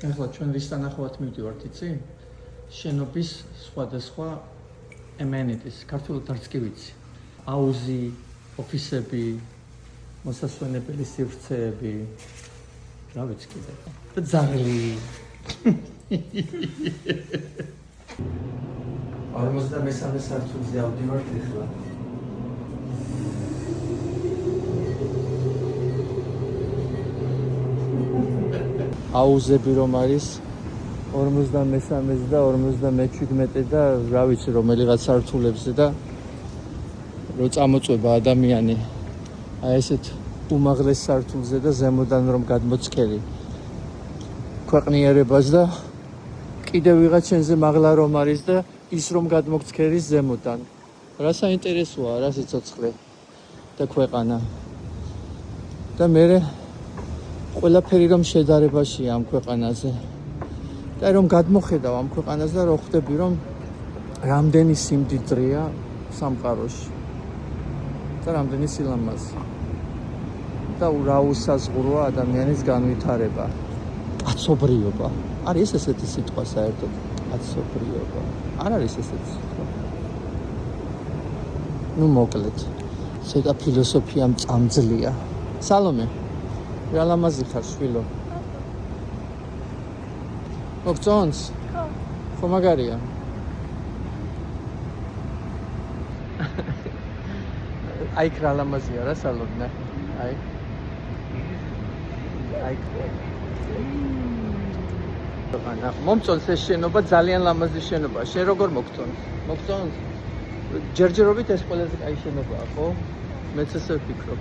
ახლა ჩვენ ვის თანახმად მივდივართ, იცი? შენობის სხვადასხვა amenities, ქართულად არც კი ვიცი. აუზი, ოფისები, მოსასვენებელი სივრცეები, რა ვიცი კიდე. და ძაღლი. 53 სართულზე ავდივართ ახლა. აუზები რომ არის 53-ზე და 57-ე და რა ვიცი რომელიღაც სართულებზე და რო წამოწვება ადამიანი აი ესეთ უმაღლეს სართულზე და ზემოდან რომ გადმოწქერი ქვეყნიერებას და კიდევ ვიღაც შენზე მაღლა რომ არის და ის რომ გადმოგწქერის ზემოდან რა საინტერესოა რა სიცოცხლე და ქვეყანა და მე ყველაფერი რომ შედარებაშია ამ ქვეყანაზე და რომ გადმოხედავ ამ ქვეყანას და რო ხვდები რომ რამდენი სიმდიდრეა სამყაროში და რამდენი სილამაზე და რა უსაზღვროა ადამიანის განვითარება კაცობრიობა არის ესეთი სიტყვა საერთოდ კაცობრიობა არ არის ესეთი სიტყვა ნუ მოკლედ ცოტა ფილოსოფია მწამძლია სალომე რა ლამაზი ხარ შვილო მოგწონს ხო მაგარია აი რა ლამაზია რა სალომე აი მომწონს ეს შენობა ძალიან ლამაზი შენობა შენ როგორ მოგწონს ჯერჯერობით ეს ყველაზე კაი შენობაა ხო მეც ესე ვფიქრობ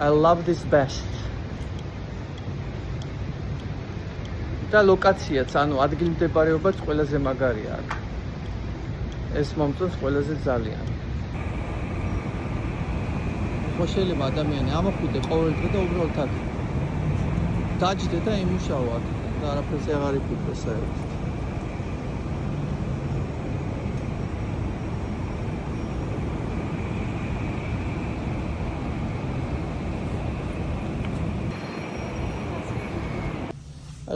I love this best და ლოკაციაც ანუ ადგილმდებარეობაც ყველაზე მაგარია აქ ეს მომწონს ყველაზე ძალიან ხო შეიძლება ადამიანი ამოხვიდე ყოველ დღე და უბრალოდ აქ დაჯდე და იმუშაო აქ და არაფერზე აღარ იფიქრე საერთოდ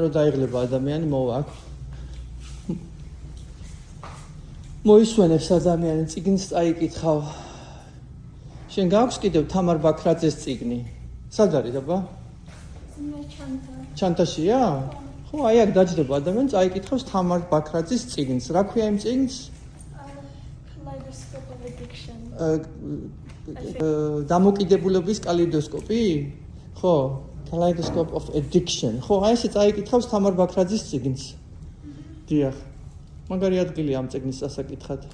რო დაიღლება ადამიანი მოვა აქ მოისვენებს ადამიანი წიგნს წაიკითხავ შენ გაქვს კიდევ თამარ ბაქრაძეს წიგნი სად არის აბა ჩანთაშია ხო აი აქ დაჯდება ადამიანი წაიკითხავს თამარ ბაქრაძის წიგნს რა ქვია იმ წიგნს Kaleidoscope of Addiction დამოკიდებულების კალეიდოსკოპი ხო Kaleidoscope of Addiction. ხო, აი ესე წაიკითხავს თამარ ბაქრაძის წიგნს. დიახ. მაგარი ადგილია ამ წიგნის დასაკითხად.